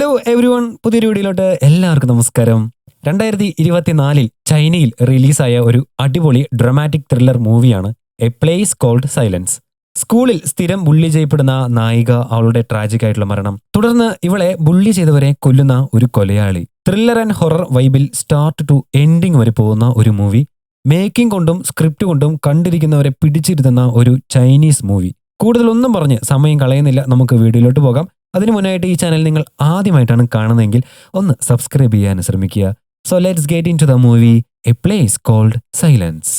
Hello every one, പുതിയൊരു വീഡിയോയിലോട്ട് എല്ലാവർക്കും നമസ്കാരം. 2024 ചൈനയിൽ റിലീസായ ഒരു അടിപൊളി ഡ്രമാറ്റിക് ത്രില്ലർ മൂവിയാണ് എ പ്ലേസ് കോൾഡ് സൈലൻസ്. സ്കൂളിൽ സ്ഥിരം ബുള്ളി ചെയ്യപ്പെടുന്ന നായിക, അവളുടെ ട്രാജിക് ആയിട്ടുള്ള മരണം, തുടർന്ന് ഇവളെ ബുള്ളി ചെയ്തവരെ കൊല്ലുന്ന ഒരു കൊലയാളി. ത്രില്ലർ ആൻഡ് ഹൊറർ വൈബിൽ സ്റ്റാർട്ട് ടു എൻഡിങ് വരെ പോകുന്ന ഒരു മൂവി. മേക്കിംഗ് കൊണ്ടും സ്ക്രിപ്റ്റ് കൊണ്ടും കണ്ടിരിക്കുന്നവരെ പിടിച്ചിരുത്തുന്ന ഒരു ചൈനീസ് മൂവി. കൂടുതലൊന്നും പറഞ്ഞ് സമയം കളയുന്നില്ല, നമുക്ക് വീഡിയോയിലോട്ട് പോകാം. അതിനു മുന്നായിട്ട് ഈ ചാനൽ നിങ്ങൾ ആദ്യമായിട്ടാണ് കാണുന്നതെങ്കിൽ ഒന്ന് സബ്സ്ക്രൈബ് ചെയ്യാൻ ശ്രമിക്കുക. So let's get into the movie a place called silence.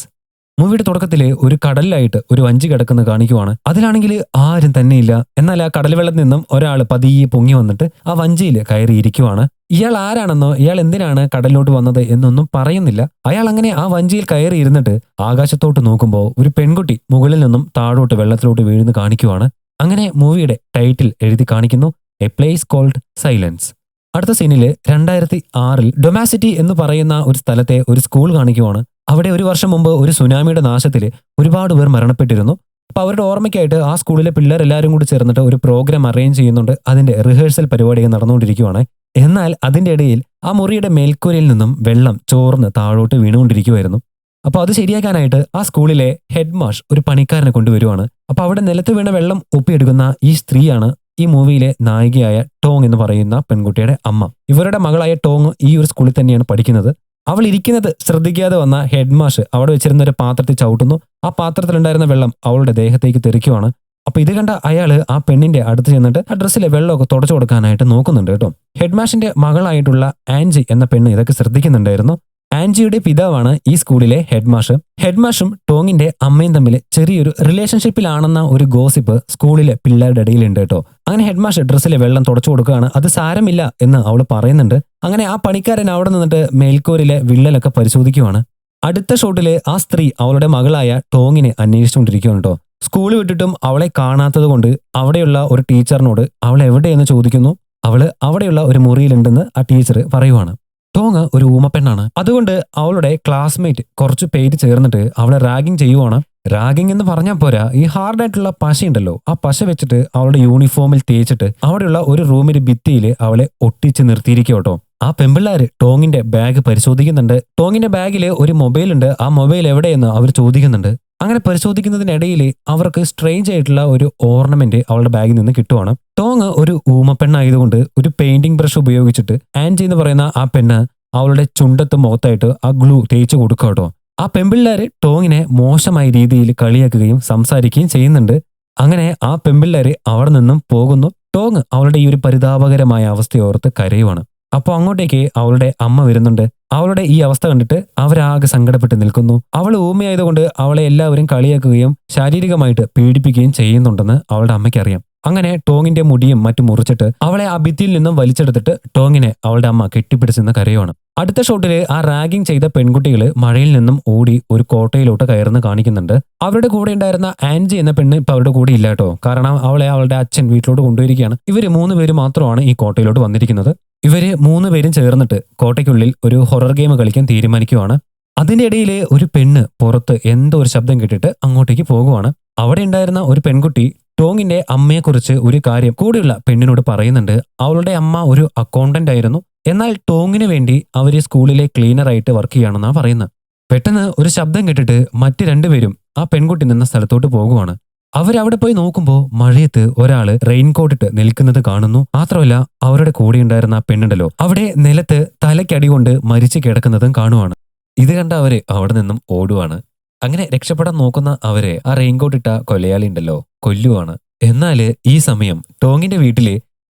മൂവിയുടെ തുടക്കത്തിൽ ഒരു കടലിലായിട്ട് ഒരു വഞ്ചി കിടക്കുന്ന കാണിക്കുവാണ്. അതിലാണെങ്കിൽ ആരും തന്നെയില്ല. എന്നാൽ ആ കടൽ വെള്ളത്തിൽ നിന്നും ഒരാൾ പതിയെ പൊങ്ങി വന്നിട്ട് ആ വഞ്ചിയിൽ കയറിയിരിക്കുവാണ്. ഇയാൾ ആരാണെന്നോ ഇയാൾ എന്തിനാണ് കടലിലോട്ട് വന്നത് എന്നൊന്നും പറയുന്നില്ല. അയാൾ അങ്ങനെ ആ വഞ്ചിയിൽ കയറി ഇരുന്നിട്ട് ആകാശത്തോട്ട് നോക്കുമ്പോൾ ഒരു പെൺകുട്ടി മുകളിൽ നിന്നും താഴോട്ട് വെള്ളത്തിലോട്ട് വീഴുന്നു കാണിക്കുവാണ്. അങ്ങനെ മൂവിയുടെ ടൈറ്റിൽ എഴുതി കാണിക്കുന്നു, എ പ്ലേസ് കോൾഡ് സൈലൻസ്. അടുത്ത സീനിൽ 2006 ഡൊമാസിറ്റി എന്ന് പറയുന്ന ഒരു സ്ഥലത്തെ ഒരു സ്കൂൾ കാണിക്കുവാണ്. അവിടെ ഒരു വർഷം മുമ്പ് ഒരു സുനാമിയുടെ നാശത്തിൽ ഒരുപാട് പേർ മരണപ്പെട്ടിരുന്നു. അപ്പോൾ അവരുടെ ഓർമ്മയ്ക്കായിട്ട് ആ സ്കൂളിലെ പിള്ളേരെല്ലാവരും കൂടി ചേർന്നിട്ട് ഒരു പ്രോഗ്രാം അറേഞ്ച് ചെയ്യുന്നുണ്ട്. അതിന്റെ റിഹേഴ്സൽ പരിപാടികൾ നടന്നുകൊണ്ടിരിക്കുവാണ്. എന്നാൽ അതിന്റെ ഇടയിൽ ആ മുറിയുടെ മേൽക്കൂരയിൽ നിന്നും വെള്ളം ചോർന്ന് താഴോട്ട് വീണുകൊണ്ടിരിക്കുമായിരുന്നു. അപ്പോൾ അത് ശരിയാക്കാനായിട്ട് ആ സ്കൂളിലെ ഹെഡ് മാഷ് ഒരു പണിക്കാരനെ കൊണ്ടുവരുവാണ്. അപ്പോൾ അവിടെ നിലത്ത് വീണ വെള്ളം ഒപ്പിയെടുക്കുന്ന ഈ സ്ത്രീയാണ് ഈ മൂവിയിലെ നായികയായ ടോങ് എന്ന് പറയുന്ന പെൺകുട്ടിയുടെ അമ്മ. ഇവരുടെ മകളായ ടോങ് ഈ ഒരു സ്കൂളിൽ തന്നെയാണ് പഠിക്കുന്നത്. അവൾ ഇരിക്കുന്നത് ശ്രദ്ധിക്കാതെ വന്ന ഹെഡ് മാഷ് അവിടെ വെച്ചിരുന്ന ഒരു പാത്രത്തിൽ ചവിട്ടുന്നു. ആ പാത്രത്തിലുണ്ടായിരുന്ന വെള്ളം അവളുടെ ദേഹത്തേക്ക് തെറിക്കുവാണ്. അപ്പൊ ഇത് കണ്ട അയാള് ആ പെണ്ണിന്റെ അടുത്ത് ചെന്നിട്ട് ആ ഡ്രസ്സിലെ വെള്ളമൊക്കെ തുടച്ചു കൊടുക്കാനായിട്ട് നോക്കുന്നുണ്ട് കേട്ടോ. ഹെഡ് മാഷിന്റെ മകളായിട്ടുള്ള ആൻജി എന്ന പെണ്ണ് ഇതൊക്കെ ശ്രദ്ധിക്കുന്നുണ്ടായിരുന്നു. ആൻജിയുടെ പിതാവാണ് ഈ സ്കൂളിലെ ഹെഡ് മാഷ്. ഹെഡ് മാഷും ടോങ്ങിന്റെ അമ്മയും തമ്മിൽ ചെറിയൊരു റിലേഷൻഷിപ്പിലാണെന്ന ഒരു ഗോസിപ്പ് സ്കൂളിലെ പിള്ളേരുടെ ഇടയിലുണ്ട് കേട്ടോ. അങ്ങനെ ഹെഡ് മാഷ് ഡ്രസ്സിലെ വെള്ളം തുടച്ചു കൊടുക്കുകയാണ്. അത് സാരമില്ല എന്ന് അവൾ പറയുന്നുണ്ട്. അങ്ങനെ ആ പണിക്കാരൻ അവിടെ നിന്നിട്ട് മേൽക്കൂരിലെ വിള്ളലൊക്കെ പരിശോധിക്കുവാണ്. അടുത്ത ഷോട്ടില് ആ സ്ത്രീ അവളുടെ മകളായ ടോങ്ങിനെ അന്വേഷിച്ചുകൊണ്ടിരിക്കുകയാണ് കേട്ടോ. സ്കൂൾ വിട്ടിട്ടും അവളെ കാണാത്തത് കൊണ്ട് അവിടെയുള്ള ഒരു ടീച്ചറിനോട് അവൾ എവിടെയെന്ന് ചോദിക്കുന്നു. അവള് അവിടെയുള്ള ഒരു മുറിയിലുണ്ടെന്ന് ആ ടീച്ചർ പറയുവാണ്. ടോങ് ഒരു ഊമപ്പെണ്ണാണ്. അതുകൊണ്ട് അവളുടെ ക്ലാസ്മേറ്റ് കുറച്ച് പേര് ചേർന്നിട്ട് അവളെ റാഗിങ് ചെയ്യുവാണ്. റാഗിങ് എന്ന് പറഞ്ഞാൽ പോരാ, ഈ ഹാർഡായിട്ടുള്ള പശ ഉണ്ടല്ലോ, ആ പശ വെച്ചിട്ട് അവളുടെ യൂണിഫോമിൽ തേച്ചിട്ട് അവിടെയുള്ള ഒരു റൂമിൽ ഭിത്തിയിൽ അവളെ ഒട്ടിച്ച് നിർത്തിയിരിക്കും കേട്ടോ. ആ പെമ്പിള്ളാര് ടോങ്ങിന്റെ ബാഗ് പരിശോധിക്കുന്നുണ്ട്. ടോങ്ങിന്റെ ബാഗിൽ ഒരു മൊബൈൽ ഉണ്ട്. ആ മൊബൈൽ എവിടെയെന്ന് അവർ ചോദിക്കുന്നുണ്ട്. അങ്ങനെ പരിശോധിക്കുന്നതിനിടയിൽ അവർക്ക് സ്ട്രേഞ്ച് ആയിട്ടുള്ള ഒരു ഓർണമെന്റ് അവളുടെ ബാഗിൽ നിന്ന് കിട്ടുവാണ്. ടോങ് ഒരു ഊമപ്പെണ്ണായതുകൊണ്ട് ഒരു പെയിന്റിംഗ് ബ്രഷ് ഉപയോഗിച്ചിട്ട് ആൻജി എന്ന് പറയുന്ന ആ പെണ്ണ് അവളുടെ ചുണ്ടത്ത് മുഖത്തായിട്ട് ആ ഗ്ലൂ തേച്ച് കൊടുക്കുക കേട്ടോ. ആ പെമ്പിള്ളേര് ടോങ്ങിനെ മോശമായ രീതിയിൽ കളിയാക്കുകയും സംസാരിക്കുകയും ചെയ്യുന്നുണ്ട്. അങ്ങനെ ആ പെമ്പിള്ളേര് അവിടെ നിന്നും പോകുന്നു. ടോങ് അവളുടെ ഈ ഒരു പരിതാപകരമായ അവസ്ഥയോർത്ത് കരയുവാണ്. അപ്പോൾ അങ്ങോട്ടേക്ക് അവളുടെ അമ്മ വരുന്നുണ്ട്. അവളുടെ ഈ അവസ്ഥ കണ്ടിട്ട് അവരാകെ സങ്കടപ്പെട്ട് നിൽക്കുന്നു. അവൾ ഊമയായതുകൊണ്ട് അവളെ എല്ലാവരും കളിയാക്കുകയും ശാരീരികമായിട്ട് പീഡിപ്പിക്കുകയും ചെയ്യുന്നുണ്ടെന്ന് അവളുടെ അമ്മയ്ക്ക് അറിയാം. അങ്ങനെ ടോങ്ങിന്റെ മുടിയും മറ്റും മുറിച്ചിട്ട് അവളെ ആ ഭിത്തിയിൽ നിന്നും വലിച്ചെടുത്തിട്ട് ടോങ്ങിനെ അവളുടെ അമ്മ കെട്ടിപ്പിടിച്ചെന്ന് കരയുവാണ്. അടുത്ത ഷോട്ടില് ആ റാഗിങ് ചെയ്ത പെൺകുട്ടികൾ മഴയിൽ നിന്നും ഓടി ഒരു കോട്ടയിലോട്ട് കയറുന്ന കാണിക്കുന്നുണ്ട്. അവരുടെ കൂടെ ഉണ്ടായിരുന്ന ആൻജി എന്ന പെണ്ണ് ഇപ്പൊ അവരുടെ കൂടെ ഇല്ല കേട്ടോ. കാരണം അവളെ അവളുടെ അച്ഛൻ വീട്ടിലോട്ട് കൊണ്ടുവരികയാണ്. ഇവര് 3 പേര് മാത്രമാണ് ഈ കോട്ടയിലോട്ട് വന്നിരിക്കുന്നത്. ഇവര് 3 പേരും ചേർന്നിട്ട് കോട്ടയ്ക്കുള്ളിൽ ഒരു ഹൊറർ ഗെയിം കളിക്കാൻ തീരുമാനിക്കുവാണ്. അതിന്റെ ഇടയിൽ ഒരു പെണ്ണ് പുറത്ത് എന്തോ ഒരു ശബ്ദം കേട്ടിട്ട് അങ്ങോട്ടേക്ക് പോകുവാണ്. അവിടെ ഉണ്ടായിരുന്ന ഒരു പെൺകുട്ടി ടോങ്ങിന്റെ അമ്മയെക്കുറിച്ച് ഒരു കാര്യം കൂടെയുള്ള പെണ്ണിനോട് പറയുന്നുണ്ട്. അവളുടെ അമ്മ ഒരു അക്കൗണ്ടന്റ് ആയിരുന്നു. എന്നാൽ ടോങ്ങിന് വേണ്ടി അവര് സ്കൂളിലെ ക്ലീനറായിട്ട് വർക്ക് ചെയ്യണമെന്നാണ് പറയുന്നത്. പെട്ടെന്ന് ഒരു ശബ്ദം കേട്ടിട്ട് മറ്റ് 2 പേരും ആ പെൺകുട്ടി നിന്ന സ്ഥലത്തോട്ട് പോകുവാണ്. അവരവിടെ പോയി നോക്കുമ്പോൾ മഴയത്ത് ഒരാള് റെയിൻകോട്ട് ഇട്ട് നിൽക്കുന്നത് കാണുന്നു. മാത്രമല്ല അവരുടെ കൂടെ ഉണ്ടായിരുന്ന ആ പെണ്ണുണ്ടല്ലോ, അവിടെ നിലത്ത് തലയ്ക്കടി കൊണ്ട് മരിച്ചു കിടക്കുന്നതും കാണുവാണ്. ഇത് കണ്ട അവര് അവിടെ നിന്നും ഓടുവാണ്. അങ്ങനെ രക്ഷപ്പെടാൻ നോക്കുന്ന അവരെ ആ റെയിൻകോട്ട് ഇട്ട കൊലയാളി ഉണ്ടല്ലോ കൊല്ലുവാണ്. എന്നാല് ഈ സമയം ടോങ്ങിന്റെ വീട്ടില്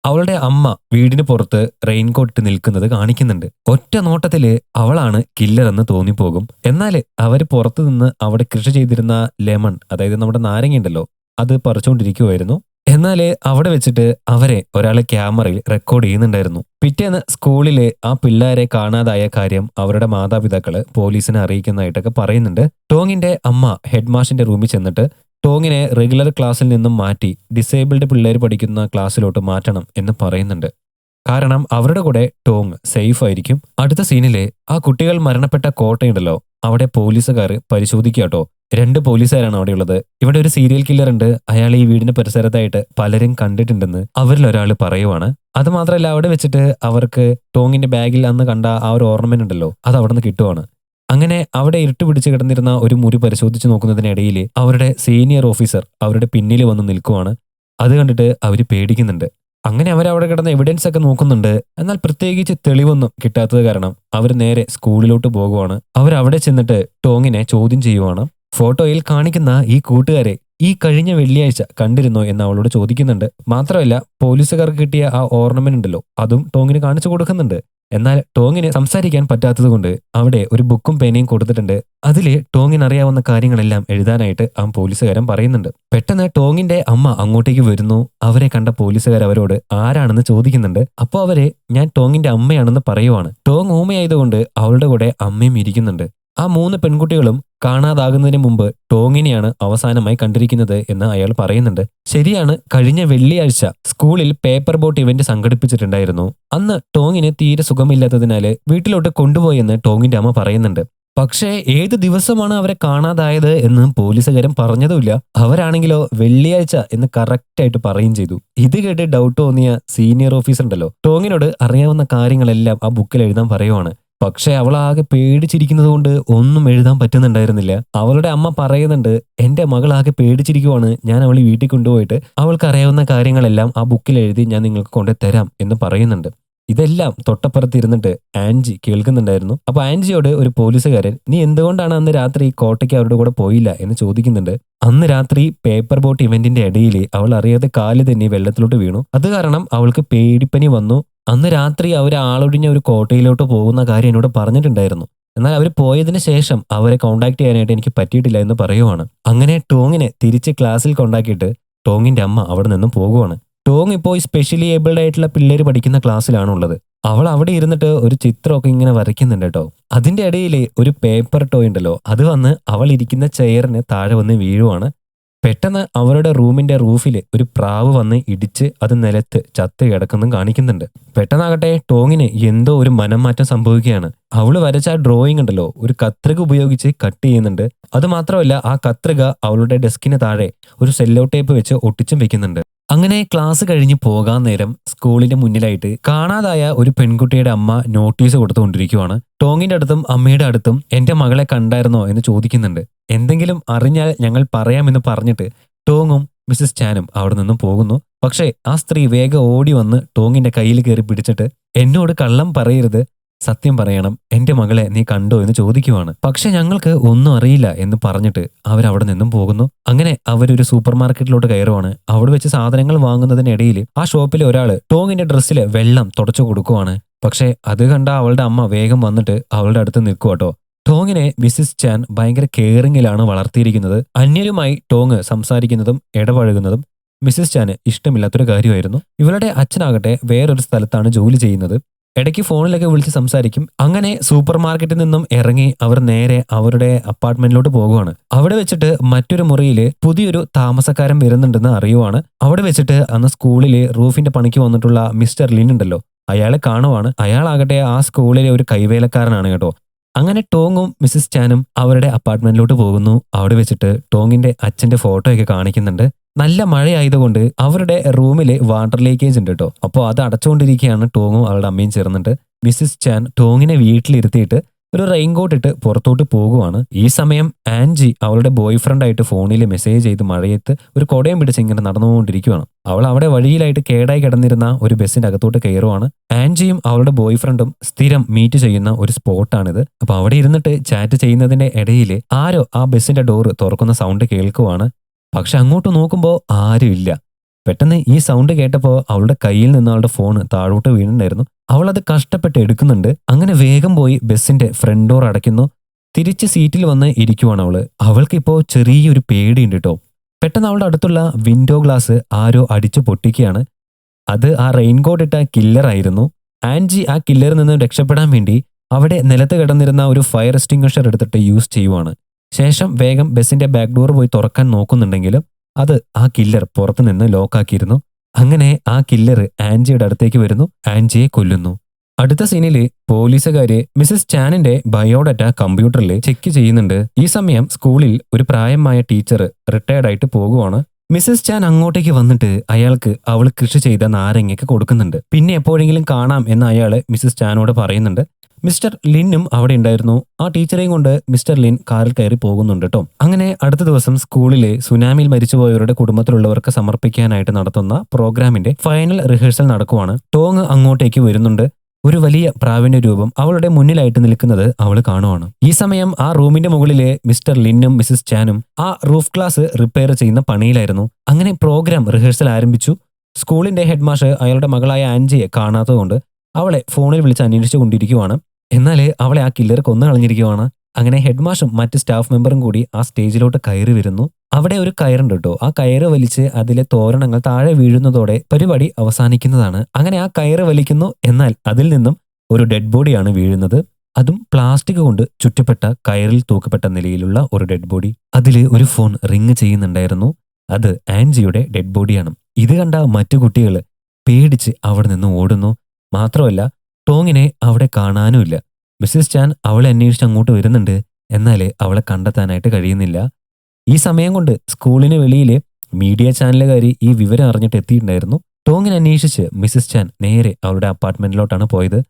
അവളുടെ അമ്മ വീടിന് പുറത്ത് റെയിൻകോട്ട് ഇട്ട് നിൽക്കുന്നത് കാണിക്കുന്നുണ്ട്. ഒറ്റ നോട്ടത്തില് അവളാണ് കില്ലർ എന്ന് തോന്നിപ്പോകും. എന്നാല് അവര് പുറത്തു നിന്ന് അവിടെ കൃഷി ചെയ്തിരുന്ന ലെമൺ, അതായത് നമ്മുടെ നാരങ്ങ ഉണ്ടല്ലോ, അത് പറിച്ചുകൊണ്ടിരിക്കുമായിരുന്നു. എന്നാല് അവിടെ വെച്ചിട്ട് അവരെ ഒരാളെ ക്യാമറയിൽ റെക്കോർഡ് ചെയ്യുന്നുണ്ടായിരുന്നു. പിറ്റേന്ന് സ്കൂളിലെ ആ പിള്ളേരെ കാണാതായ കാര്യം അവരുടെ മാതാപിതാക്കള് പോലീസിനെ അറിയിക്കുന്നതായിട്ടൊക്കെ പറയുന്നുണ്ട്. ടോങ്ങിന്റെ അമ്മ ഹെഡ് മാഷിന്റെ റൂമിൽ ചെന്നിട്ട് ടോങ്ങിനെ റെഗുലർ ക്ലാസ്സിൽ നിന്നും മാറ്റി ഡിസേബിൾഡ് പിള്ളേർ പഠിക്കുന്ന ക്ലാസ്സിലോട്ട് മാറ്റണം എന്ന് പറയുന്നുണ്ട്. കാരണം അവരുടെ കൂടെ ടോങ് സേഫ് ആയിരിക്കും. അടുത്ത സീനിലെ ആ കുട്ടികൾ മരണപ്പെട്ട കോട്ടയുണ്ടല്ലോ, അവിടെ പോലീസുകാർ പരിശോധിക്കുക കേട്ടോ. 2 പോലീസുകാരാണ് അവിടെ ഉള്ളത്. ഇവിടെ ഒരു സീരിയൽ കില്ലർ ഉണ്ട്. അയാൾ ഈ വീടിന് പരിസരത്തായിട്ട് പലരും കണ്ടിട്ടുണ്ടെന്ന് അവരിൽ ഒരാൾ പറയുവാണ്. അത് മാത്രമല്ല അവിടെ വെച്ചിട്ട് അവർക്ക് ടോങ്ങിന്റെ ബാഗിൽ അന്ന് കണ്ട ആ ഒരു ഓർണമെന്റ് ഉണ്ടല്ലോ അത് അവിടെ നിന്ന് കിട്ടുവാണ്. അങ്ങനെ അവിടെ ഇരുട്ട് പിടിച്ച് കിടന്നിരുന്ന ഒരു മുറി പരിശോധിച്ച് നോക്കുന്നതിനിടയിൽ അവരുടെ സീനിയർ ഓഫീസർ അവരുടെ പിന്നിൽ വന്ന് നിൽക്കുവാണ്. അത് കണ്ടിട്ട് അവർ പേടിക്കുന്നുണ്ട്. അങ്ങനെ അവരവിടെ കിടന്ന എവിഡൻസ് ഒക്കെ നോക്കുന്നുണ്ട്. എന്നാൽ പ്രത്യേകിച്ച് തെളിവൊന്നും കിട്ടാത്തത് കാരണം അവർ നേരെ സ്കൂളിലോട്ട് പോകുവാണ്. അവരവിടെ ചെന്നിട്ട് ടോങ്ങിനെ ചോദ്യം ചെയ്യുവാണ്. ഫോട്ടോയിൽ കാണിക്കുന്ന ഈ കൂട്ടുകാരെ ഈ കഴിഞ്ഞ വെള്ളിയാഴ്ച കണ്ടിരുന്നോ എന്ന് അവളോട് ചോദിക്കുന്നുണ്ട്. മാത്രമല്ല പോലീസുകാർക്ക് കിട്ടിയ ആ ഓർണമെന്റ് ഉണ്ടല്ലോ അതും ടോങ്ങിന് കാണിച്ചു കൊടുക്കുന്നുണ്ട്. എന്നാൽ ടോങ്ങിന് സംസാരിക്കാൻ പറ്റാത്തത് കൊണ്ട് അവിടെ ഒരു ബുക്കും പേനയും കൊടുത്തിട്ടുണ്ട്. അതില് ടോങ്ങിന് അറിയാവുന്ന കാര്യങ്ങളെല്ലാം എഴുതാനായിട്ട് ആ പോലീസുകാരൻ പറയുന്നുണ്ട്. പെട്ടെന്ന് ടോങ്ങിന്റെ അമ്മ അങ്ങോട്ടേക്ക് വരുന്നു. അവരെ കണ്ട പോലീസുകാർ അവരോട് ആരാണെന്ന് ചോദിക്കുന്നുണ്ട്. അപ്പോൾ അവര് ഞാൻ ടോങ്ങിന്റെ അമ്മയാണെന്ന് പറയുവാണ്. ടോങ് ഊമയായതുകൊണ്ട് അവളുടെ കൂടെ അമ്മയും ഇരിക്കുന്നുണ്ട്. ആ 3 പെൺകുട്ടികളും കാണാതാകുന്നതിന് മുമ്പ് ടോങ്ങിനെയാണ് അവസാനമായി കണ്ടിരിക്കുന്നത് എന്ന് അയാൾ പറയുന്നുണ്ട്. ശരിയാണ്, കഴിഞ്ഞ വെള്ളിയാഴ്ച സ്കൂളിൽ പേപ്പർ ബോട്ട് ഇവന്റ് സംഘടിപ്പിച്ചിട്ടുണ്ടായിരുന്നു. അന്ന് ടോങ്ങിന് തീരെ സുഖമില്ലാത്തതിനാല് വീട്ടിലോട്ട് കൊണ്ടുപോയെന്ന് ടോങ്ങിന്റെ അമ്മ പറയുന്നുണ്ട്. പക്ഷേ ഏത് ദിവസമാണ് അവരെ കാണാതായത് എന്ന് പോലീസുകാരൻ പറഞ്ഞതുമില്ല. അവരാണെങ്കിലോ വെള്ളിയാഴ്ച എന്ന് കറക്റ്റായിട്ട് പറയുകയും ചെയ്തു. ഇത് കേട്ട് ഡൗട്ട് തോന്നിയ സീനിയർ ഓഫീസർ ഉണ്ടല്ലോ ടോങ്ങിനോട് അറിയാവുന്ന കാര്യങ്ങളെല്ലാം ആ ബുക്കിൽ എഴുതാൻ പറയുവാണ്. പക്ഷെ അവളാകെ പേടിച്ചിരിക്കുന്നത് കൊണ്ട് ഒന്നും എഴുതാൻ പറ്റുന്നുണ്ടായിരുന്നില്ല. അവളുടെ അമ്മ പറയുന്നുണ്ട്, എന്റെ മകളാകെ പേടിച്ചിരിക്കുവാണ്, ഞാൻ അവളെ വീട്ടിൽ കൊണ്ടുപോയിട്ട് അവൾക്ക് അറിയാവുന്ന കാര്യങ്ങളെല്ലാം ആ ബുക്കിൽ എഴുതി ഞാൻ നിങ്ങൾക്ക് കൊണ്ടു തരാം എന്ന് പറയുന്നുണ്ട്. ഇതെല്ലാം തൊട്ടപ്പുറത്തിരുന്നിട്ട് ആൻജി കേൾക്കുന്നുണ്ടായിരുന്നു. അപ്പൊ ആൻജിയോട് ഒരു പോലീസുകാരൻ നീ എന്തുകൊണ്ടാണ് അന്ന് രാത്രി കോട്ടയ്ക്ക് അവരുടെ കൂടെ പോയില്ല എന്ന് ചോദിക്കുന്നുണ്ട്. അന്ന് രാത്രി പേപ്പർ ബോട്ട് ഇവന്റിന്റെ ഇടയിൽ അവൾ അറിയാതെ കാല് തന്നെ വെള്ളത്തിലോട്ട് വീണു. അത് കാരണം അവൾക്ക് പേടിപ്പനി വന്നു. അന്ന് രാത്രി അവർ ആളൊഴിഞ്ഞ ഒരു കോട്ടയിലോട്ട് പോകുന്ന കാര്യം എന്നോട് പറഞ്ഞിട്ടുണ്ടായിരുന്നു. എന്നാൽ അവർ പോയതിനു ശേഷം അവരെ കോണ്ടാക്ട് ചെയ്യാനായിട്ട് എനിക്ക് പറ്റിയിട്ടില്ല എന്ന് പറയുവാണ്. അങ്ങനെ ടോങ്ങിനെ തിരിച്ച് ക്ലാസ്സിൽ കൊണ്ടാക്കിയിട്ട് ടോങ്ങിന്റെ അമ്മ അവിടെ നിന്നും പോകുവാണ്. ടോങ് ഇപ്പോൾ സ്പെഷ്യലി ഏബിൾഡ് ആയിട്ടുള്ള പിള്ളേർ പഠിക്കുന്ന ക്ലാസ്സിലാണുള്ളത്. അവൾ അവിടെ ഇരുന്നിട്ട് ഒരു ചിത്രമൊക്കെ ഇങ്ങനെ വരയ്ക്കുന്നുണ്ട് കേട്ടോ. അതിന്റെ ഇടയിൽ ഒരു പേപ്പർ ടോയ് ഉണ്ടല്ലോ അത് വന്ന് അവൾ ഇരിക്കുന്ന ചെയറിന് താഴെ വന്ന് വീഴുവാണ്. പെട്ടെന്ന് അവരുടെ റൂമിന്റെ റൂഫിൽ ഒരു പ്രാവ് വന്ന് ഇടിച്ച് അത് നിലത്ത് ചത്ത് കിടക്കുന്നതും കാണിക്കുന്നുണ്ട്. പെട്ടെന്നാകട്ടെ ടോങ്ങിന് എന്തോ ഒരു മനംമാറ്റം സംഭവിക്കുകയാണ്. അവള് വരച്ച ആ ഡ്രോയിങ് ഉണ്ടല്ലോ ഒരു കത്രിക ഉപയോഗിച്ച് കട്ട് ചെയ്യുന്നുണ്ട്. അത് മാത്രമല്ല ആ കത്രിക അവളുടെ ഡെസ്കിന് താഴെ ഒരു സെല്ലോ ടേപ്പ് വെച്ച് ഒട്ടിച്ചും വെക്കുന്നുണ്ട്. അങ്ങനെ ക്ലാസ് കഴിഞ്ഞ് പോകാൻ നേരം സ്കൂളിന്റെ മുന്നിലായിട്ട് കാണാതായ ഒരു പെൺകുട്ടിയുടെ അമ്മ നോട്ടീസ് കൊടുത്തുകൊണ്ടിരിക്കുവാണ്. ടോങ്ങിന്റെ അടുത്തും അമ്മയുടെ അടുത്തും എന്റെ മകളെ കണ്ടായിരുന്നോ എന്ന് ചോദിക്കുന്നുണ്ട്. എന്തെങ്കിലും അറിഞ്ഞാൽ ഞങ്ങൾ പറയാമെന്ന് പറഞ്ഞിട്ട് ടോങ്ങും മിസ്സസ് ചാനും അവിടെ നിന്നും പോകുന്നു. പക്ഷേ ആ സ്ത്രീ വേഗം ഓടി വന്ന് ടോങ്ങിന്റെ കയ്യിൽ കയറി പിടിച്ചിട്ട് എന്നോട് കള്ളം പറയരുത്, സത്യം പറയണം, എന്റെ മകളെ നീ കണ്ടോ എന്ന് ചോദിക്കുവാണ്. പക്ഷെ ഞങ്ങൾക്ക് ഒന്നും അറിയില്ല എന്ന് പറഞ്ഞിട്ട് അവരവിടെ നിന്നും പോകുന്നു. അങ്ങനെ അവരൊരു സൂപ്പർ മാർക്കറ്റിലോട്ട് കയറുവാണ്. അവിടെ വെച്ച് സാധനങ്ങൾ വാങ്ങുന്നതിനിടയിൽ ആ ഷോപ്പിലെ ഒരാള് ടോങ്ങിന്റെ ഡ്രസ്സിൽ വെള്ളം തുടച്ചു കൊടുക്കുവാണ്. പക്ഷെ അത് കണ്ട അവളുടെ അമ്മ വേഗം വന്നിട്ട് അവളുടെ അടുത്ത് നിൽക്കുവാട്ടോ. ടോങ്ങിനെ മിസ്സിസ് ചാൻ ഭയങ്കര കെയറിങ്ങിലാണ് വളർത്തിയിരിക്കുന്നത്. അന്യരുമായി ടോങ് സംസാരിക്കുന്നതും ഇടപഴകുന്നതും മിസ്സിസ് ചാന് ഇഷ്ടമില്ലാത്തൊരു കാര്യമായിരുന്നു. ഇവളുടെ അച്ഛനാകട്ടെ വേറൊരു സ്ഥലത്താണ് ജോലി ചെയ്യുന്നത്. ഇടയ്ക്ക് ഫോണിലൊക്കെ വിളിച്ച് സംസാരിക്കും. അങ്ങനെ സൂപ്പർ മാർക്കറ്റിൽ നിന്നും ഇറങ്ങി അവർ നേരെ അവരുടെ അപ്പാർട്ട്മെന്റിലോട്ട് പോകുവാണ്. അവിടെ വെച്ചിട്ട് മറ്റൊരു മുറിയിൽ പുതിയൊരു താമസക്കാരൻ വരുന്നുണ്ടെന്ന് അറിയുവാണ്. അവിടെ വെച്ചിട്ട് അന്ന് സ്കൂളിൽ റൂഫിന്റെ പണിക്ക് വന്നിട്ടുള്ള മിസ്റ്റർ ലിൻ ഉണ്ടല്ലോ അയാളെ കാണുവാണ്. അയാളാകട്ടെ ആ സ്കൂളിലെ ഒരു കൈവേലക്കാരനാണ് കേട്ടോ. അങ്ങനെ ടോങ്ങും മിസ്സിസ് ചാനും അവരുടെ അപ്പാർട്ട്മെന്റിലോട്ട് പോകുന്നു. അവിടെ വെച്ചിട്ട് ടോങ്ങിന്റെ അച്ഛന്റെ ഫോട്ടോയൊക്കെ കാണിക്കുന്നുണ്ട്. നല്ല മഴയായതുകൊണ്ട് അവരുടെ റൂമില് വാട്ടർ ലീക്കേജ് ഉണ്ട് കേട്ടോ. അപ്പോൾ അത് അടച്ചുകൊണ്ടിരിക്കുകയാണ് ടോങ്ങും അവളുടെ അമ്മയും ചേർന്നിട്ട്. മിസ്സിസ് ചാൻ ടോങ്ങിനെ വീട്ടിലിരുത്തിയിട്ട് ഒരു റെയിൻകോട്ട് ഇട്ട് പുറത്തോട്ട് പോകുവാണ്. ഈ സമയം ആൻജി അവളുടെ ബോയ് ഫ്രണ്ടായിട്ട് ഫോണിൽ മെസ്സേജ് ചെയ്ത് മഴയത്ത് ഒരു കൊടയും പിടിച്ച് ഇങ്ങനെ നടന്നുകൊണ്ടിരിക്കുകയാണ്. അവൾ അവിടെ വഴിയിലായിട്ട് കേടായി കിടന്നിരുന്ന ഒരു ബസ്സിന്റെ അകത്തോട്ട് കയറുവാണ്. ആൻജിയും അവളുടെ ബോയ് ഫ്രണ്ടും സ്ഥിരം മീറ്റ് ചെയ്യുന്ന ഒരു സ്പോട്ടാണിത്. അപ്പൊ അവിടെ ഇരുന്നിട്ട് ചാറ്റ് ചെയ്യുന്നതിന്റെ ഇടയിൽ ആരോ ആ ബസ്സിന്റെ ഡോറ് തുറക്കുന്ന സൗണ്ട് കേൾക്കുവാണ്. പക്ഷെ അങ്ങോട്ട് നോക്കുമ്പോൾ ആരും ഇല്ല. പെട്ടെന്ന് ഈ സൗണ്ട് കേട്ടപ്പോൾ അവളുടെ കയ്യിൽ നിന്ന് അവളുടെ ഫോൺ താഴോട്ട് വീണുണ്ടായിരുന്നു. അവൾ അത് കഷ്ടപ്പെട്ട് എടുക്കുന്നുണ്ട്. അങ്ങനെ വേഗം പോയി ബസ്സിന്റെ ഫ്രണ്ട് ഡോർ അടയ്ക്കുന്നു. തിരിച്ച് സീറ്റിൽ വന്ന് ഇരിക്കുവാണ് അവള്. അവൾക്കിപ്പോൾ ചെറിയൊരു പേടിയുണ്ട് കേട്ടോ. പെട്ടെന്ന് അവളുടെ അടുത്തുള്ള വിൻഡോ ഗ്ലാസ് ആരോ അടിച്ചു പൊട്ടിക്കുകയാണ്. അത് ആ റെയിൻകോട്ട് ഇട്ട കില്ലറായിരുന്നു. ആൻജി ആ കില്ലറിൽ നിന്ന് രക്ഷപ്പെടാൻ വേണ്ടി അവിടെ നിലത്ത് കിടന്നിരുന്ന ഒരു ഫയർ എക്സ്റ്റിംഗ്വിഷർ എടുത്തിട്ട് യൂസ് ചെയ്യുവാണ്. ശേഷം വേഗം ബസ്സിന്റെ ബാക്ക് ഡോർ പോയി തുറക്കാൻ നോക്കുന്നുണ്ടെങ്കിലും അത് ആ കില്ലർ പുറത്തു നിന്ന് ലോക്കാക്കിയിരുന്നു. അങ്ങനെ ആ കില്ലർ ആൻജിയുടെ അടുത്തേക്ക് വരുന്നു, ആൻജിയെ കൊല്ലുന്നു. അടുത്ത സീനില് പോലീസുകാര് മിസ്സസ് ചാനിന്റെ ബയോഡാറ്റ കമ്പ്യൂട്ടറിൽ ചെക്ക് ചെയ്യുന്നുണ്ട്. ഈ സമയം സ്കൂളിൽ ഒരു പ്രായമായ ടീച്ചർ റിട്ടയർഡ് ആയിട്ട് പോകുവാണ്. മിസസ് ചാൻ അങ്ങോട്ടേക്ക് വന്നിട്ട് അയാൾക്ക് അവൾ കൃഷി ചെയ്ത നാരങ്ങയ്ക്ക് കൊടുക്കുന്നുണ്ട്. പിന്നെ എപ്പോഴെങ്കിലും കാണാം എന്ന് അയാൾ മിസസ് ചാനോട് പറയുന്നുണ്ട്. മിസ്റ്റർ ലിന്നും അവിടെ ഉണ്ടായിരുന്നു. ആ ടീച്ചറെയും കൊണ്ട് മിസ്റ്റർ ലിൻ കാറിൽ കയറി പോകുന്നുണ്ട് കേട്ടോ. അങ്ങനെ അടുത്ത ദിവസം സ്കൂളിലെ സുനാമിയിൽ മരിച്ചുപോയവരുടെ കുടുംബത്തിലുള്ളവർക്ക് സമർപ്പിക്കാനായിട്ട് നടത്തുന്ന പ്രോഗ്രാമിന്റെ ഫൈനൽ റിഹേഴ്സൽ നടക്കുവാണ്. ടോങ് അങ്ങോട്ടേക്ക് വരുന്നുണ്ട്. ഒരു വലിയ പ്രാവിന്റെ രൂപം അവളുടെ മുന്നിലായിട്ട് നിൽക്കുന്നത് അവൾ കാണുവാണ്. ഈ സമയം ആ റൂമിന്റെ മുകളിലെ മിസ്റ്റർ ലിന്നും മിസസ് ചാനും ആ റൂഫ് ഗ്ലാസ് റിപ്പയർ ചെയ്യുന്ന പണിയിലായിരുന്നു. അങ്ങനെ പ്രോഗ്രാം റിഹേഴ്സൽ ആരംഭിച്ചു. സ്കൂളിന്റെ ഹെഡ് മാഷ് അയാളുടെ മകളായ ആൻജിയെ കാണാത്തതുകൊണ്ട് അവളെ ഫോണിൽ വിളിച്ച് അന്വേഷിച്ചു കൊണ്ടിരിക്കുവാണ്. എന്നാൽ അവളെ ആ കില്ലർ കൊന്നു കളഞ്ഞിരിക്കുവാണ്. അങ്ങനെ ഹെഡ് മാഷും മറ്റ് സ്റ്റാഫ് മെമ്പറും കൂടി ആ സ്റ്റേജിലോട്ട് കയറി വരുന്നു. അവിടെ ഒരു കയറുണ്ട് കേട്ടോ. ആ കയറ് വലിച്ച് അതിലെ തോരണങ്ങൾ താഴെ വീഴുന്നതോടെ പരിപാടി അവസാനിക്കുന്നതാണ്. അങ്ങനെ ആ കയറ് വലിക്കുന്നു. എന്നാൽ അതിൽ നിന്നും ഒരു ഡെഡ് ബോഡിയാണ് വീഴുന്നത്. അതും പ്ലാസ്റ്റിക് കൊണ്ട് ചുറ്റപ്പെട്ട കയറിൽ തൂക്കപ്പെട്ട നിലയിലുള്ള ഒരു ഡെഡ് ബോഡി. അതിൽ ഒരു ഫോൺ റിങ് ചെയ്യുന്നുണ്ടായിരുന്നു. അത് ആൻജിയുടെ ഡെഡ് ബോഡിയാണ്. ഇത് കണ്ട മറ്റു കുട്ടികൾ പേടിച്ച് അവിടെ നിന്ന് ഓടുന്നു. മാത്രമല്ല ടോങ്ങിനെ അവിടെ കാണാനുമില്ല. മിസസ് ചാൻ അവളെ അന്വേഷിച്ച് അങ്ങോട്ട് വരുന്നുണ്ട്. എന്നാൽ അവളെ കണ്ടെത്താനായിട്ട് കഴിയുന്നില്ല. ഈ സമയം കൊണ്ട് സ്കൂളിന് വെളിയിലെ മീഡിയ ചാനലുകാർ ഈ വിവരം അറിഞ്ഞിട്ട് എത്തിയിട്ടുണ്ടായിരുന്നു. ടോങ്ങിനെ അന്വേഷിച്ച് മിസസ് ചാൻ നേരെ അവളുടെ അപ്പാർട്ട്മെന്റിലോട്ടാണ് പോയത്.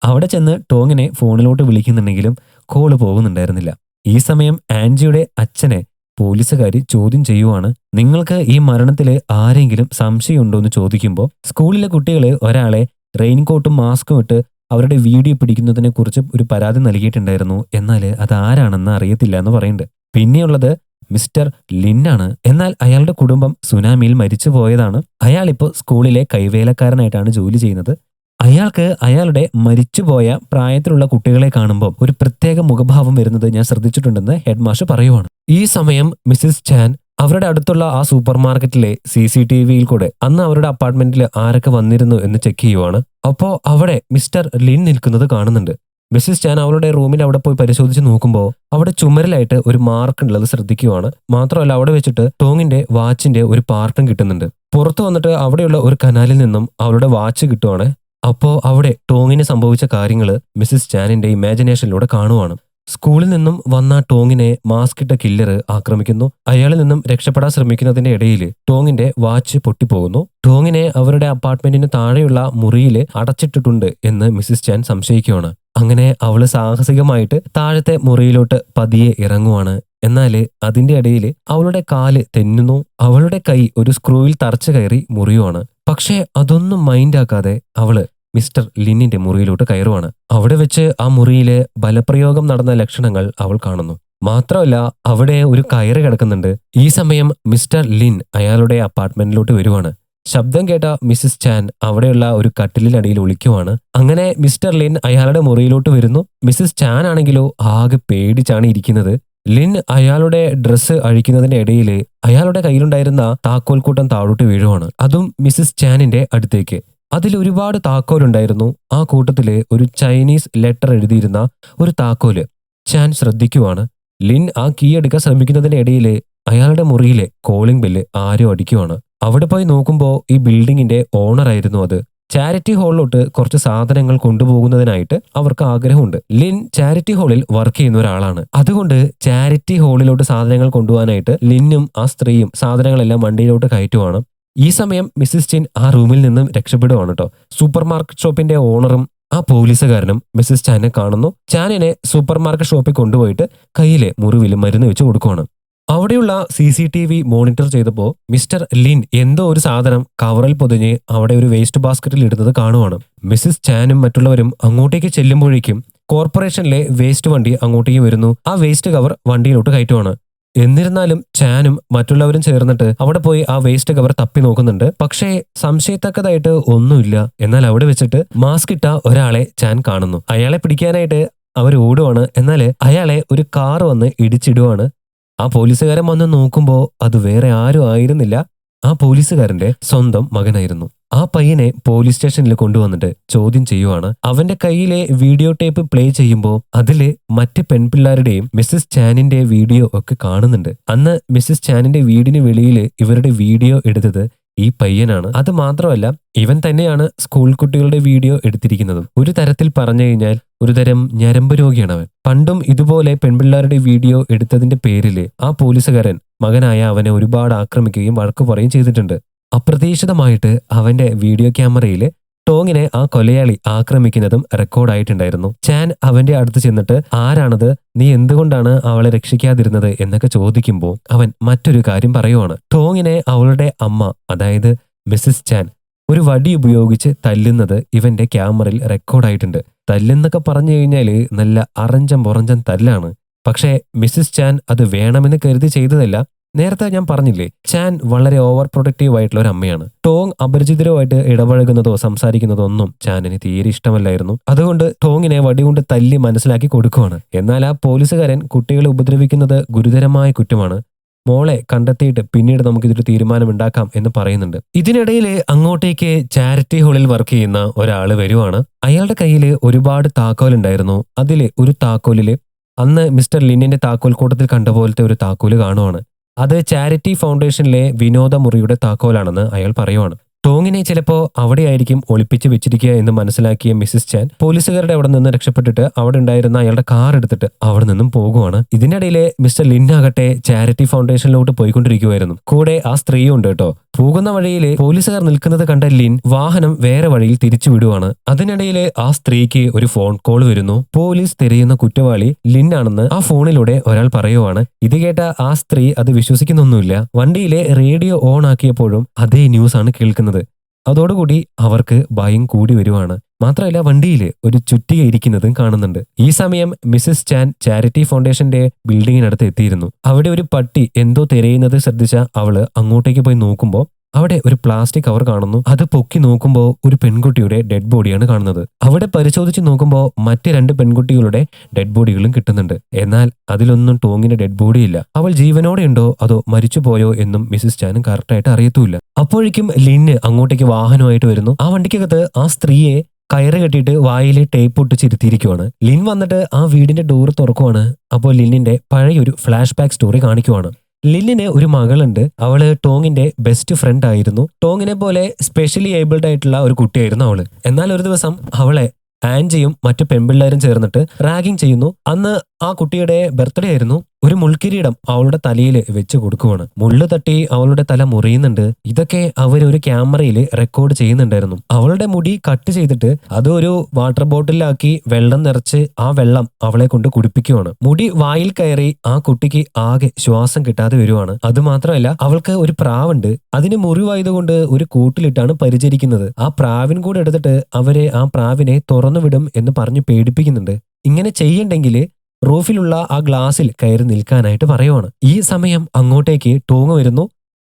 അവിടെ ചെന്ന് ടോങ്ങിനെ ഫോണിലോട്ട് വിളിക്കുന്നുണ്ടെങ്കിലും കോള് പോകുന്നുണ്ടായിരുന്നില്ല. ഈ സമയം ആൻജിയുടെ അച്ഛനെ പോലീസുകാർ ചോദ്യം ചെയ്യുവാണ്. നിങ്ങൾക്ക് ഈ മരണത്തിൽ ആരെങ്കിലും സംശയമുണ്ടോ എന്ന് ചോദിക്കുമ്പോൾ സ്കൂളിലെ കുട്ടികൾ ഒരാളെ റെയിൻകോട്ടും മാസ്കും ഇട്ട് അവരുടെ വീഡിയോ പിടിക്കുന്നതിനെ കുറിച്ച് ഒരു പരാതി നൽകിയിട്ടുണ്ടായിരുന്നു. എന്നാൽ അത് ആരാണെന്ന് അറിയത്തില്ല എന്ന് പറയുന്നുണ്ട്. പിന്നെയുള്ളത് മിസ്റ്റർ ലിന്നാണ്. എന്നാൽ അയാളുടെ കുടുംബം സുനാമിയിൽ മരിച്ചു പോയതാണ്. അയാളിപ്പോൾ സ്കൂളിലെ കൈവേലക്കാരനായിട്ടാണ് ജോലി ചെയ്യുന്നത്. അയാൾക്ക് അയാളുടെ മരിച്ചുപോയ പ്രായത്തിലുള്ള കുട്ടികളെ കാണുമ്പോൾ ഒരു പ്രത്യേക മുഖഭാവം വരുന്നത് ഞാൻ ശ്രദ്ധിച്ചിട്ടുണ്ടെന്ന് ഹെഡ് മാസ്റ്റർ പറയുവാണ്. ഈ സമയം മിസസ് ചാൻ അവരുടെ അടുത്തുള്ള ആ സൂപ്പർ മാർക്കറ്റിലെ CCTVയിൽ കൂടെ അന്ന് അവരുടെ അപ്പാർട്ട്മെന്റിൽ ആരൊക്കെ വന്നിരുന്നു എന്ന് ചെക്ക് ചെയ്യുവാണ്. അപ്പോൾ അവിടെ മിസ്റ്റർ ലിൻ നിൽക്കുന്നത് കാണുന്നുണ്ട്. മിസസ് ചാൻ അവളുടെ റൂമിൽ അവിടെ പോയി പരിശോധിച്ച് നോക്കുമ്പോൾ അവിടെ ചുമരിലായിട്ട് ഒരു മാർക്ക് ഉള്ളത് ശ്രദ്ധിക്കുവാണ്. മാത്രമല്ല അവിടെ വെച്ചിട്ട് ടോങ്ങിന്റെ വാച്ചിന്റെ ഒരു പാർട്ടും കിട്ടുന്നുണ്ട്. പുറത്തു വന്നിട്ട് അവിടെയുള്ള ഒരു കനാലിൽ നിന്നും അവളുടെ വാച്ച് കിട്ടുവാണ്. അപ്പോൾ അവിടെ ടോങ്ങിന് സംഭവിച്ച കാര്യങ്ങൾ മിസസ് ചാനിന്റെ ഇമാജിനേഷനിലൂടെ കാണുവാണ്. സ്കൂളിൽ നിന്നും വന്ന ടോങ്ങിനെ മാസ്ക് ഇട്ട കില്ലർ ആക്രമിക്കുന്നു. അയാളിൽ നിന്നും രക്ഷപ്പെടാൻ ശ്രമിക്കുന്നതിന്റെ ഇടയിൽ ടോങ്ങിന്റെ വാച്ച് പൊട്ടിപ്പോകുന്നു. ടോങ്ങിനെ അവരുടെ അപ്പാർട്ട്മെന്റിന് താഴെയുള്ള മുറിയിൽ അടച്ചിട്ടിട്ടുണ്ട് എന്ന് മിസസ് ചാൻ സംശയിക്കുകയാണ്. അങ്ങനെ അവള് സാഹസികമായിട്ട് താഴത്തെ മുറിയിലോട്ട് പതിയെ ഇറങ്ങുവാണ്. എന്നാല് അതിന്റെ ഇടയിൽ അവളുടെ കാല് തെന്നുന്നു. അവളുടെ കൈ ഒരു സ്ക്രൂവിൽ തറച്ചു കയറി മുറിയുവാണ്. പക്ഷേ അതൊന്നും മൈൻഡാക്കാതെ അവള് മിസ്റ്റർ ലിന്നിന്റെ മുറിയിലോട്ട് കയറുവാണ്. അവിടെ വെച്ച് ആ മുറിയിലെ ബലപ്രയോഗം നടന്ന ലക്ഷണങ്ങൾ അവൾ കാണുന്നു. മാത്രമല്ല അവിടെ ഒരു കയറ് കിടക്കുന്നുണ്ട്. ഈ സമയം മിസ്റ്റർ ലിൻ അയാളുടെ അപ്പാർട്ട്മെന്റിലോട്ട് വരുവാണ്. ശബ്ദം കേട്ട മിസസ് ചാൻ അവിടെയുള്ള ഒരു കട്ടിലിനടിയിൽ ഒളിക്കുവാണ്. അങ്ങനെ മിസ്റ്റർ ലിൻ അയാളുടെ മുറിയിലോട്ട് വരുന്നു. മിസസ് ചാൻ ആണെങ്കിലോ ആകെ പേടിച്ചാണ് ഇരിക്കുന്നത്. ലിൻ അയാളുടെ ഡ്രസ്സ് അഴിക്കുന്നതിന്റെ ഇടയിൽ അയാളുടെ കയ്യിലുണ്ടായിരുന്ന താക്കോൽക്കൂട്ടം താഴോട്ട് വീഴുവാണ്. അതും മിസസ് ചാനിന്റെ അടുത്തേക്ക്. അതിൽ ഒരുപാട് താക്കോലുണ്ടായിരുന്നു. ആ കൂട്ടത്തില് ഒരു ചൈനീസ് ലെറ്റർ എഴുതിയിരുന്ന ഒരു താക്കോല് ചാൻ ശ്രദ്ധിക്കുവാണ്. ലിൻ ആ കീ എടുക്കാൻ ശ്രമിക്കുന്നതിന്റെ ഇടയിൽ അയാളുടെ മുറിയിലെ കോളിംഗ് ബെല്ല് ആരോ അടിക്കുവാണ്. അവിടെ പോയി നോക്കുമ്പോൾ ഈ ബിൽഡിങ്ങിന്റെ ഓണർ ആയിരുന്നു അത്. ചാരിറ്റി ഹാളിലോട്ട് കുറച്ച് സാധനങ്ങൾ കൊണ്ടുപോകുന്നതിനായിട്ട് അവർക്ക് ആഗ്രഹമുണ്ട്. ലിൻ ചാരിറ്റി ഹാളിൽ വർക്ക് ചെയ്യുന്ന ഒരാളാണ്. അതുകൊണ്ട് ചാരിറ്റി ഹാളിലോട്ട് സാധനങ്ങൾ കൊണ്ടുപോകാനായിട്ട് ലിന്നും ആ സ്ത്രീയും സാധനങ്ങളെല്ലാം വണ്ടിയിലോട്ട് കയറ്റുവാണ്. ഈ സമയം മിസസ് ചിൻ ആ റൂമിൽ നിന്നും രക്ഷപ്പെടുവാണ് കേട്ടോ. സൂപ്പർ മാർക്കറ്റ് ഷോപ്പിന്റെ ഓണറും ആ പോലീസുകാരനും മിസസ് ചാനെ കാണുന്നു. ചാനിനെ സൂപ്പർ മാർക്കറ്റ് ഷോപ്പിൽ കൊണ്ടുപോയിട്ട് കയ്യിലെ മുറിവിൽ മരുന്ന് വെച്ച് കൊടുക്കുവാണ്. അവിടെയുള്ള CCTV മോണിറ്റർ ചെയ്തപ്പോൾ മിസ്റ്റർ ലിൻ എന്തോ ഒരു സാധനം കവറിൽ പൊതിഞ്ഞ് അവിടെ ഒരു വേസ്റ്റ് ബാസ്ക്കറ്റിൽ ഇടുന്നത് കാണുവാണ്. മിസസ് ചാനും മറ്റുള്ളവരും അങ്ങോട്ടേക്ക് ചെല്ലുമ്പോഴേക്കും കോർപ്പറേഷനിലെ വേസ്റ്റ് വണ്ടി അങ്ങോട്ടേക്ക് വരുന്നു. ആ വേസ്റ്റ് കവർ വണ്ടിയിലോട്ട് കയറ്റുവാണ്. എന്നിരുന്നാലും ചാനും മറ്റുള്ളവരും ചേർന്നിട്ട് അവിടെ പോയി ആ വേസ്റ്റ് കവർ തപ്പി നോക്കുന്നുണ്ട്. പക്ഷേ സംശയത്തക്കതായിട്ട് ഒന്നുമില്ല. എന്നാൽ അവിടെ വെച്ചിട്ട് മാസ്ക് ഇട്ട ഒരാളെ ചാൻ കാണുന്നു. അയാളെ പിടിക്കാനായിട്ട് അവർ ഓടുവാണ്. എന്നാൽ അയാളെ ഒരു കാർ വന്ന് ഇടിച്ചിടുവാണ്. ആ പോലീസുകാരൻ വന്ന് നോക്കുമ്പോൾ അത് വേറെ ആരും ആയിരുന്നില്ല, ആ പോലീസുകാരന്റെ സ്വന്തം മകനായിരുന്നു. ആ പയ്യനെ പോലീസ് സ്റ്റേഷനിൽ കൊണ്ടുവന്നിട്ട് ചോദ്യം ചെയ്യുവാണ്. അവന്റെ കയ്യിലെ വീഡിയോ ടേപ്പ് പ്ലേ ചെയ്യുമ്പോൾ അതില് മറ്റ് പെൺപിള്ളാരുടെയും മിസസ് ചാനിന്റെ വീഡിയോ ഒക്കെ കാണുന്നുണ്ട്. അന്ന് മിസസ് ചാനിന്റെ വീടിന് വെളിയിൽ ഇവരുടെ വീഡിയോ എടുത്തത് ഈ പയ്യനാണ്. അത് മാത്രമല്ല ഇവൻ തന്നെയാണ് സ്കൂൾ കുട്ടികളുടെ വീഡിയോ എടുത്തിരിക്കുന്നതും. ഒരു തരത്തിൽ പറഞ്ഞു കഴിഞ്ഞാൽ ഒരു തരം ഞരമ്പ് രോഗിയാണ് അവൻ. പണ്ടും ഇതുപോലെ പെൺപിള്ളാരുടെ വീഡിയോ എടുത്തതിന്റെ പേരിൽ ആ പോലീസുകാരൻ മകനായ അവനെ ഒരുപാട് ആക്രമിക്കുകയും വഴക്കു പറയുകയും ചെയ്തിട്ടുണ്ട്. അപ്രതീക്ഷിതമായിട്ട് അവന്റെ വീഡിയോ ക്യാമറയിൽ ടോങ്ങിനെ ആ കൊലയാളി ആക്രമിക്കുന്നതും റെക്കോർഡായിട്ടുണ്ടായിരുന്നു. ചാൻ അവന്റെ അടുത്ത് ചെന്നിട്ട് ആരാണത്, നീ എന്തുകൊണ്ടാണ് അവളെ രക്ഷിക്കാതിരുന്നത് എന്നൊക്കെ ചോദിക്കുമ്പോൾ അവൻ മറ്റൊരു കാര്യം പറയുവാണ്. ടോങ്ങിനെ അവളുടെ അമ്മ, അതായത് മിസ്സിസ് ചാൻ, ഒരു വടി ഉപയോഗിച്ച് തല്ലുന്നത് ഇവന്റെ ക്യാമറയിൽ റെക്കോർഡായിട്ടുണ്ട്. തല്ലെന്നൊക്കെ പറഞ്ഞു കഴിഞ്ഞാൽ നല്ല അറഞ്ചം പുറഞ്ചം തല്ലാണ്. പക്ഷേ മിസ്സിസ് ചാൻ അത് വേണമെന്ന് കരുതി ചെയ്തതല്ല. നേരത്തെ ഞാൻ പറഞ്ഞില്ലേ, ചാൻ വളരെ ഓവർ പ്രൊട്ടക്റ്റീവ് ആയിട്ടുള്ള ഒരു അമ്മയാണ്. ടോങ് അപരിചിതരുമായിട്ട് ഇടപഴകുന്നതോ സംസാരിക്കുന്നതോ ഒന്നും ചാനിന് തീരെ ഇഷ്ടമല്ലായിരുന്നു. അതുകൊണ്ട് ടോങ്ങിനെ വടികൊണ്ട് തല്ലി മനസ്സിലാക്കി കൊടുക്കുവാണ്. എന്നാൽ ആ പോലീസുകാരൻ കുട്ടികളെ ഉപദ്രവിക്കുന്നത് ഗുരുതരമായ കുറ്റമാണ്, മോളെ കണ്ടെത്തിയിട്ട് പിന്നീട് നമുക്കിതൊരു തീരുമാനമുണ്ടാക്കാം എന്ന് പറയുന്നുണ്ട്. ഇതിനിടയിൽ അങ്ങോട്ടേക്ക് ചാരിറ്റി ഹാളിൽ വർക്ക് ചെയ്യുന്ന ഒരാൾ വരുവാണ്. അയാളുടെ കയ്യിൽ ഒരുപാട് താക്കോലുണ്ടായിരുന്നു. അതിൽ ഒരു താക്കോലില് അന്ന് മിസ്റ്റർ ലിന്നിന്റെ താക്കോൽ കൂട്ടത്തിൽ കണ്ട പോലത്തെ ഒരു താക്കോല് കാണുവാണ്. അത് ചാരിറ്റി ഫൗണ്ടേഷനിലെ വിനോദ മുറിയുടെ താക്കോലാണെന്ന് അയാൾ പറയുവാണ്. ടോങ്ങിനെ ചിലപ്പോൾ അവിടെയായിരിക്കും ഒളിപ്പിച്ച് വെച്ചിരിക്കുക എന്ന് മനസ്സിലാക്കിയ മിസ്സിസ് ചാൻ പോലീസുകാരുടെ അവിടെ നിന്ന് രക്ഷപ്പെട്ടിട്ട് അവിടെ ഉണ്ടായിരുന്ന അയാളുടെ കാർ എടുത്തിട്ട് അവിടെ നിന്നും പോകുവാണ്. ഇതിനിടയിൽ മിസ്റ്റർ ലിൻ ആകട്ടെ ചാരിറ്റി ഫൗണ്ടേഷനിലോട്ട് പോയിക്കൊണ്ടിരിക്കുവായിരുന്നു. കൂടെ ആ സ്ത്രീയും ഉണ്ട് കേട്ടോ. പോകുന്ന വഴിയിൽ പോലീസുകാർ നിൽക്കുന്നത് കണ്ട ലിൻ വാഹനം വേറെ വഴിയിൽ തിരിച്ചു വിടുവാണ്. അതിനിടയിൽ ആ സ്ത്രീക്ക് ഒരു ഫോൺ കോൾ വരുന്നു. പോലീസ് തിരയുന്ന കുറ്റവാളി ലിൻ ആണെന്ന് ആ ഫോണിലൂടെ ഒരാൾ പറയുവാണ്. ഇത് കേട്ട ആ സ്ത്രീ അത് വിശ്വസിക്കുന്നൊന്നുമില്ല. വണ്ടിയിലെ റേഡിയോ ഓൺ ആക്കിയപ്പോഴും അതേ ന്യൂസ് ആണ് കേൾക്കുന്നത്. അതോടുകൂടി അവർക്ക് ഭയം കൂടി വരുവാണ്. മാത്രമല്ല വണ്ടിയിൽ ഒരു ചുറ്റിക ഇരിക്കുന്നതും കാണുന്നുണ്ട്. ഈ സമയം മിസ്സിസ് ചാൻ ചാരിറ്റി ഫൗണ്ടേഷന്റെ ബിൽഡിങ്ങിനടുത്ത് എത്തിയിരുന്നു. അവിടെ ഒരു പട്ടി എന്തോ തിരയുന്നത് ശ്രദ്ധിച്ച അവള് അങ്ങോട്ടേക്ക് പോയി നോക്കുമ്പോൾ അവിടെ ഒരു പ്ലാസ്റ്റിക് കവർ കാണുന്നു. അത് പൊക്കി നോക്കുമ്പോൾ ഒരു പെൺകുട്ടിയുടെ ഡെഡ് ബോഡിയാണ് കാണുന്നത്. അവിടെ പരിശോധിച്ച് നോക്കുമ്പോൾ മറ്റ് 2 പെൺകുട്ടികളുടെ ഡെഡ് ബോഡികളും കിട്ടുന്നുണ്ട്. എന്നാൽ അതിലൊന്നും ടോങ്ങിന്റെ ഡെഡ് ബോഡി ഇല്ല. അവൾ ജീവനോടെ ഉണ്ടോ അതോ മരിച്ചുപോയോ എന്നും മിസ്സിസ് ചാനും കറക്റ്റായിട്ട് അറിയത്തുമില്ല. അപ്പോഴേക്കും ലിന്ന് അങ്ങോട്ടേക്ക് വാഹനമായിട്ട് വരുന്നു. ആ വണ്ടിക്കകത്ത് ആ സ്ത്രീയെ കയറ് കെട്ടിയിട്ട് വായിൽ ടേപ്പ് ഒട്ടിച്ചിരുത്തിയിരിക്കുവാണ്. ലിൻ വന്നിട്ട് ആ വീടിന്റെ ഡോർ തുറക്കുവാണ്. അപ്പോൾ ലിന്നിന്റെ പഴയൊരു ഫ്ലാഷ് ബാക്ക് സ്റ്റോറി കാണിക്കുവാണ്. ലിന്നിന് ഒരു മകളുണ്ട്. അവള് ടോങ്ങിന്റെ ബെസ്റ്റ് ഫ്രണ്ട് ആയിരുന്നു. ടോങ്ങിനെ പോലെ സ്പെഷ്യലി ഏബിൾഡ് ആയിട്ടുള്ള ഒരു കുട്ടിയായിരുന്നു അവള്. എന്നാൽ ഒരു ദിവസം അവളെ ആൻജിയും മറ്റു പെൺപിള്ളേരും ചേർന്നിട്ട് റാഗിങ് ചെയ്യുന്നു. അന്ന് ആ കുട്ടിയുടെ ബർത്ത്ഡേ ആയിരുന്നു. ഒരു മുൾക്കിരീടം അവളുടെ തലയിൽ വെച്ച് കൊടുക്കുവാണ്. മുള്ളു തട്ടി അവളുടെ തല മുറിയുന്നുണ്ട്. ഇതൊക്കെ അവരൊരു ക്യാമറയിൽ റെക്കോർഡ് ചെയ്യുന്നുണ്ടായിരുന്നു. അവളുടെ മുടി കട്ട് ചെയ്തിട്ട് അത് ഒരു വാട്ടർ ബോട്ടിലാക്കി വെള്ളം നിറച്ച് ആ വെള്ളം അവളെ കൊണ്ട് കുടിപ്പിക്കുവാണ്. മുടി വായിൽ കയറി ആ കുട്ടിക്ക് ആകെ ശ്വാസം കിട്ടാതെ വരുവാണ്. അതുമാത്രമല്ല അവൾക്ക് ഒരു പ്രാവുണ്ട്. അതിന് മുറിവായതുകൊണ്ട് ഒരു കൂട്ടിലിട്ടാണ് പരിചരിക്കുന്നത്. ആ പ്രാവിൻ കൂടെ എടുത്തിട്ട് അവരെ ആ പ്രാവിനെ തുറന്നുവിടും എന്ന് പറഞ്ഞ് പേടിപ്പിക്കുന്നുണ്ട്. ഇങ്ങനെ ചെയ്യണ്ടെങ്കിൽ റൂഫിലുള്ള ആ ഗ്ലാസിൽ കയറി നിൽക്കാനായിട്ട് പറയുവാണ്. ഈ സമയം അങ്ങോട്ടേക്ക് ടോങ് വരുന്നു.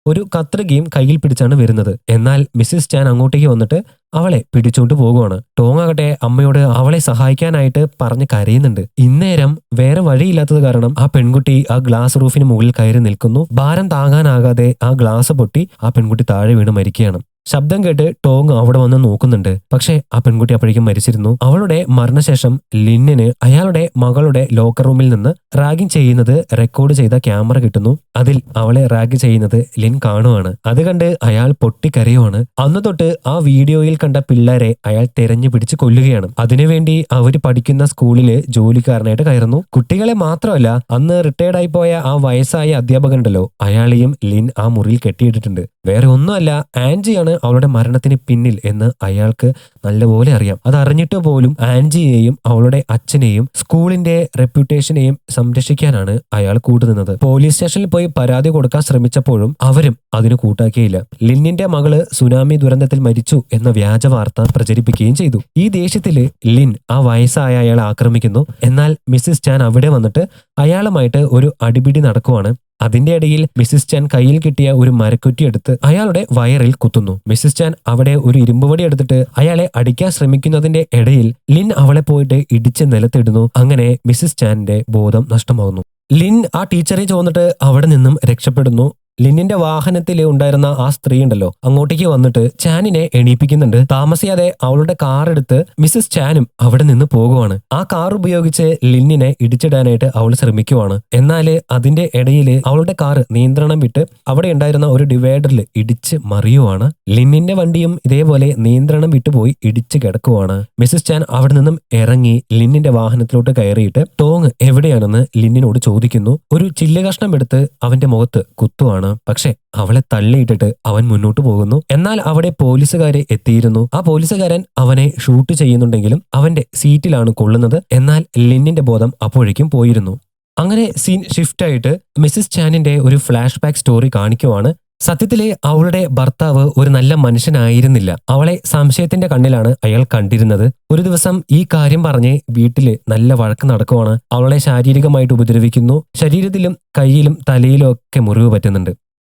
ഒരു കത്രികയും കയ്യിൽ പിടിച്ചാണ് വരുന്നത്. എന്നാൽ മിസ്സിസ് ചാൻ അങ്ങോട്ടേക്ക് വന്നിട്ട് അവളെ പിടിച്ചോണ്ട് പോകുവാണ്. ടോങ് ആകട്ടെ അമ്മയോട് അവളെ സഹായിക്കാനായിട്ട് പറഞ്ഞ് കരയുന്നുണ്ട്. ഇന്നേരം വേറെ വഴിയില്ലാത്തത് കാരണം ആ പെൺകുട്ടി ആ ഗ്ലാസ് റൂഫിന് മുകളിൽ കയറി നിൽക്കുന്നു. ഭാരം താങ്ങാനാകാതെ ആ ഗ്ലാസ് പൊട്ടി ആ പെൺകുട്ടി താഴെ വീണ് മരിക്കുകയാണ്. ശബ്ദം കേട്ട് ടോങ് അവിടെ വന്ന് നോക്കുന്നുണ്ട്. പക്ഷേ ആ പെൺകുട്ടി അപ്പോഴേക്കും മരിച്ചിരുന്നു. അവളുടെ മരണശേഷം ലിന്നിന് അയാളുടെ മകളുടെ ലോക്കർ റൂമിൽ നിന്ന് റാഗിങ് ചെയ്യുന്നത് റെക്കോർഡ് ചെയ്ത ക്യാമറ കിട്ടുന്നു. അതിൽ അവളെ റാഗ് ചെയ്യുന്നത് ലിൻ കാണുവാണ്. അത് കണ്ട് അയാൾ പൊട്ടിക്കരയുവാണ്. അന്ന് തൊട്ട് ആ വീഡിയോയിൽ കണ്ട പിള്ളേരെ അയാൾ തെരഞ്ഞു പിടിച്ച് കൊല്ലുകയാണ്. അതിനുവേണ്ടി അവര് പഠിക്കുന്ന സ്കൂളില് ജോലിക്കാരനായിട്ട് കയറുന്നു. കുട്ടികളെ മാത്രമല്ല, അന്ന് റിട്ടയർഡായി പോയ ആ വയസ്സായ അധ്യാപകനുണ്ടല്ലോ, അയാളെയും ലിൻ ആ മുറിയിൽ കെട്ടിയിട്ടിട്ടുണ്ട്. വേറെ ഒന്നുമല്ല, ആൻജിയാണ് അവളുടെ മരണത്തിന് പിന്നിൽ എന്ന് അയാൾക്ക് നല്ലപോലെ അറിയാം. അതറിഞ്ഞിട്ട് പോലും ആൻജിയെയും അവളുടെ അച്ഛനെയും സ്കൂളിന്റെ റെപ്യൂട്ടേഷനെയും സംരക്ഷിക്കാനാണ് അയാൾ കൂട്ടുനിന്നത്. പോലീസ് സ്റ്റേഷനിൽ പോയി പരാതി കൊടുക്കാൻ ശ്രമിച്ചപ്പോഴും അവരും അതിന് കൂട്ടാക്കിയില്ല. ലിന്നിന്റെ മകള് സുനാമി ദുരന്തത്തിൽ മരിച്ചു എന്ന വ്യാജ വാർത്ത പ്രചരിപ്പിക്കുകയും ചെയ്തു. ഈ ദേഷ്യത്തില് ലിൻ ആ വയസ്സായ അയാളെ ആക്രമിക്കുന്നു. എന്നാൽ മിസ്സിസ് ചാൻ അവിടെ വന്നിട്ട് അയാളുമായിട്ട് ഒരു അടിപിടി നടക്കുവാണ്. അതിന്റെ ഇടയിൽ മിസ്സിസ് ചാൻ കയ്യിൽ കിട്ടിയ ഒരു മരക്കുറ്റി എടുത്ത് അയാളുടെ വയറിൽ കുത്തുന്നു. മിസ്സിസ് ചാൻ അവിടെ ഒരു ഇരുമ്പുവടി എടുത്തിട്ട് അയാളെ അടിക്കാൻ ശ്രമിക്കുന്നതിന്റെ ഇടയിൽ ലിൻ അവളെ പോയിട്ട് ഇടിച്ച് നിലത്തിടുന്നു. അങ്ങനെ മിസ്സിസ് ചാനിന്റെ ബോധം നഷ്ടമാകുന്നു. ലിൻ ആ ടീച്ചറെ ചോന്നിട്ട് അവിടെ നിന്നും രക്ഷപ്പെടുന്നു. ലിന്നിന്റെ വാഹനത്തിൽ ഉണ്ടായിരുന്ന ആ സ്ത്രീ ഉണ്ടല്ലോ അങ്ങോട്ടേക്ക് വന്നിട്ട് ചാനിനെ എണീപ്പിക്കുന്നുണ്ട്. താമസിയാതെ അവളുടെ കാർ എടുത്ത് മിസ്സസ് ചാനും അവിടെ നിന്ന് പോകുവാണ്. ആ കാർ ഉപയോഗിച്ച് ലിന്നിനെ ഇടിച്ചിടാനായിട്ട് അവൾ ശ്രമിക്കുവാണ്. എന്നാൽ അതിന്റെ ഇടയിൽ അവളുടെ കാർ നിയന്ത്രണം വിട്ട് അവിടെ ഉണ്ടായിരുന്ന ഒരു ഡിവൈഡറിൽ ഇടിച്ച് മറിയുവാണ്. ലിന്നിന്റെ വണ്ടിയും ഇതേപോലെ നിയന്ത്രണം വിട്ടുപോയി ഇടിച്ച് കിടക്കുവാണ്. മിസ്സസ് ചാൻ അവിടെ നിന്നും ഇറങ്ങി ലിന്നിന്റെ വാഹനത്തിലോട്ട് കയറിയിട്ട് ടോങ് എവിടെയാണെന്ന് ലിന്നിനോട് ചോദിക്കുന്നു. ഒരു ചില്ല് കഷ്ണം എടുത്ത് അവന്റെ മുഖത്ത് കുത്തുവാണ്. പക്ഷെ അവളെ തള്ളിയിട്ടിട്ട് അവൻ മുന്നോട്ട് പോകുന്നു. എന്നാൽ അവിടെ പോലീസുകാരെ എത്തിയിരുന്നു. ആ പോലീസുകാരൻ അവനെ ഷൂട്ട് ചെയ്യുന്നുണ്ടെങ്കിലും അവന്റെ സീറ്റിലാണ് കൊള്ളുന്നത്. എന്നാൽ ലിന്നിന്റെ ബോധം അപ്പോഴേക്കും പോയിരുന്നു. അങ്ങനെ സീൻ ഷിഫ്റ്റ് ആയിട്ട് മിസ്സസ് ചാനിന്റെ ഒരു ഫ്ലാഷ് ബാക്ക് സ്റ്റോറി കാണിക്കുവാണ്. സത്യത്തിലെ അവളുടെ ഭർത്താവ് ഒരു നല്ല മനുഷ്യനായിരുന്നില്ല. അവളെ സംശയത്തിന്റെ കണ്ണിലാണ് അയാൾ കണ്ടിരുന്നത്. ഒരു ദിവസം ഈ കാര്യം പറഞ്ഞ് വീട്ടില് നല്ല വഴക്ക് നടക്കുവാണ്. അവളെ ശാരീരികമായിട്ട് ഉപദ്രവിക്കുന്നു. ശരീരത്തിലും കയ്യിലും തലയിലും ഒക്കെ മുറിവ് പറ്റുന്നുണ്ട്.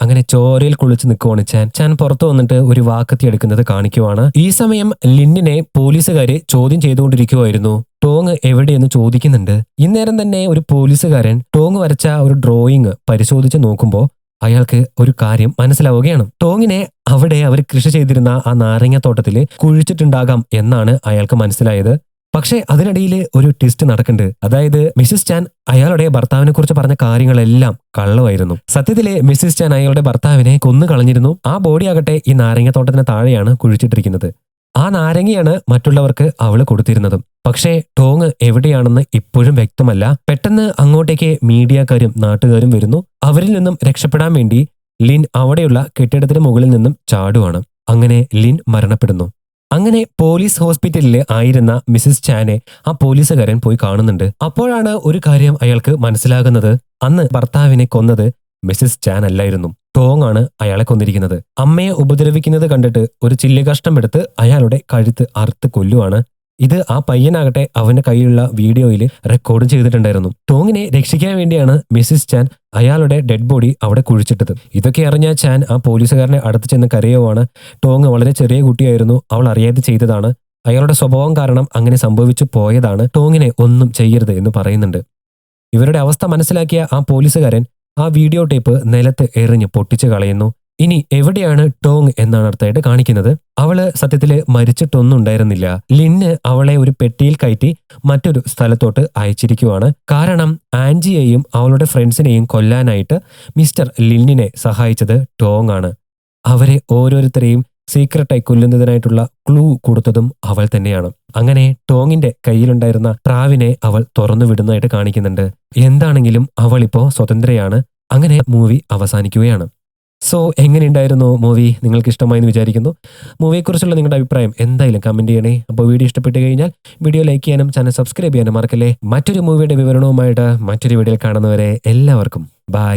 അങ്ങനെ ചോരയിൽ കുളിച്ച് നിൽക്കുവാണ് ചാൻ പുറത്തു വന്നിട്ട് ഒരു വാക്കത്തി എടുക്കുന്നത് കാണിക്കുവാണ്. ഈ സമയം ലിന്നിനെ പോലീസുകാര് ചോദ്യം ചെയ്തുകൊണ്ടിരിക്കുവായിരുന്നു. ടോങ് എവിടെയെന്ന് ചോദിക്കുന്നുണ്ട്. ഇന്നേരം തന്നെ ഒരു പോലീസുകാരൻ ടോങ് വരച്ച ഒരു ഡ്രോയിങ് പരിശോധിച്ച് നോക്കുമ്പോൾ അയാൾക്ക് ഒരു കാര്യം മനസ്സിലാവുകയാണ്. ടോങ്ങിനെ അവിടെ അവർ കൃഷി ചെയ്തിരുന്ന ആ നാരങ്ങത്തോട്ടത്തിൽ കുഴിച്ചിട്ടുണ്ടാകാം എന്നാണ് അയാൾക്ക് മനസ്സിലായത്. പക്ഷെ അതിനിടയിൽ ഒരു ട്വിസ്റ്റ് നടക്കുന്നുണ്ട്. അതായത് മിസ്സസ് ചാൻ അയാളുടെ ഭർത്താവിനെ കുറിച്ച് പറഞ്ഞ കാര്യങ്ങളെല്ലാം കള്ളമായിരുന്നു. സത്യത്തിലെ മിസ്സസ് ചാൻ അയാളുടെ ഭർത്താവിനെ കൊന്നു കളഞ്ഞിരുന്നു. ആ ബോഡി ആകട്ടെ ഈ നാരങ്ങത്തോട്ടത്തിന് താഴെയാണ് കുഴിച്ചിട്ടിരിക്കുന്നത്. ആ നാരങ്ങയാണ് മറ്റുള്ളവർക്ക് അവള് കൊടുത്തിരുന്നതും. പക്ഷേ ടോങ് എവിടെയാണെന്ന് ഇപ്പോഴും വ്യക്തമല്ല. പെട്ടെന്ന് അങ്ങോട്ടേക്ക് മീഡിയക്കാരും നാട്ടുകാരും വരുന്നു. അവരിൽ നിന്നും രക്ഷപ്പെടാൻ വേണ്ടി ലിൻ അവിടെയുള്ള കെട്ടിടത്തിന് മുകളിൽ നിന്നും ചാടുവാണ്. അങ്ങനെ ലിൻ മരണപ്പെടുന്നു. അങ്ങനെ പോലീസ് ഹോസ്പിറ്റലിൽ ആയിരുന്ന മിസ്സസ് ചാനെ ആ പോലീസുകാരൻ പോയി കാണുന്നുണ്ട്. അപ്പോഴാണ് ഒരു കാര്യം അയാൾക്ക് മനസ്സിലാകുന്നത്. അന്ന് ഭർത്താവിനെ കൊന്നത് മിസ്സസ് ചാൻ അല്ലായിരുന്നു, ടോങ് ആണ് അയാളെ കൊന്നിരിക്കുന്നത്. അമ്മയെ ഉപദ്രവിക്കുന്നത് കണ്ടിട്ട് ഒരു ചില്ല് കഷ്ണം എടുത്ത് അയാളുടെ കഴുത്ത് അറുത്ത് കൊല്ലുവാണ്. ഇത് ആ പയ്യനാകട്ടെ അവന്റെ കയ്യിലുള്ള വീഡിയോയിൽ റെക്കോർഡ് ചെയ്തിട്ടുണ്ടായിരുന്നു. ടോങ്ങിനെ രക്ഷിക്കാൻ വേണ്ടിയാണ് മിസ്സസ് ചാൻ അയാളുടെ ഡെഡ് ബോഡി അവിടെ കുഴിച്ചിട്ടത്. ഇതൊക്കെ അറിഞ്ഞ ചാൻ ആ പോലീസുകാരനെ അടുത്ത് ചെന്ന് കരയുവാണ്. ടോങ് വളരെ ചെറിയ കുട്ടിയായിരുന്നു, അവൾ അറിയാതെ ചെയ്തതാണ്, അയാളുടെ സ്വഭാവം കാരണം അങ്ങനെ സംഭവിച്ചു പോയതാണ്, ടോങ്ങിനെ ഒന്നും ചെയ്യരുത് എന്ന് പറയുന്നുണ്ട്. ഇവരുടെ അവസ്ഥ മനസ്സിലാക്കിയ ആ പോലീസുകാരൻ ആ വീഡിയോ ടേപ്പ് നിലത്ത് എറിഞ്ഞ് പൊട്ടിച്ചു കളയുന്നു. ഇനി എവിടെയാണ് ടോങ് എന്നാണ് അടുത്തായിട്ട് കാണിക്കുന്നത്. അവള് സത്യത്തില് മരിച്ചിട്ടൊന്നും ഉണ്ടായിരുന്നില്ല. ലിന്ന് അവളെ ഒരു പെട്ടിയിൽ കയറ്റി മറ്റൊരു സ്ഥലത്തോട്ട് അയച്ചിരിക്കുവാണ്. കാരണം ആൻജിയെയും അവളുടെ ഫ്രണ്ട്സിനെയും കൊല്ലാനായിട്ട് മിസ്റ്റർ ലിന്നിനെ സഹായിച്ചത് ടോങ് ആണ്. അവരെ ഓരോരുത്തരെയും സീക്രട്ടായി കൊല്ലുന്നതിനായിട്ടുള്ള ക്ലൂ കൊടുത്തതും അവൾ തന്നെയാണ്. അങ്ങനെ ടോങ്ങിന്റെ കയ്യിലുണ്ടായിരുന്ന ട്രാവിനെ അവൾ തുറന്നു വിടുന്നതായിട്ട് കാണിക്കുന്നുണ്ട്. എന്താണെങ്കിലും അവൾ ഇപ്പോ സ്വതന്ത്രയാണ്. അങ്ങനെ മൂവി അവസാനിക്കുകയാണ്. സോ എങ്ങനെയുണ്ടായിരുന്നു മൂവി? നിങ്ങൾക്ക് ഇഷ്ടമായി എന്ന് വിചാരിക്കുന്നു. മൂവിയെക്കുറിച്ചുള്ള നിങ്ങളുടെ അഭിപ്രായം എന്തായാലും കമന്റ് ചെയ്യണേ. അപ്പോൾ വീഡിയോ ഇഷ്ടപ്പെട്ട് കഴിഞ്ഞാൽ വീഡിയോ ലൈക്ക് ചെയ്യാനും ചാനൽ സബ്സ്ക്രൈബ് ചെയ്യാനും മറക്കല്ലേ. മറ്റൊരു മൂവിയുടെ വിവരണവുമായിട്ട് മറ്റൊരു വീഡിയോയിൽ കാണുന്നവരെ എല്ലാവർക്കും ബൈ.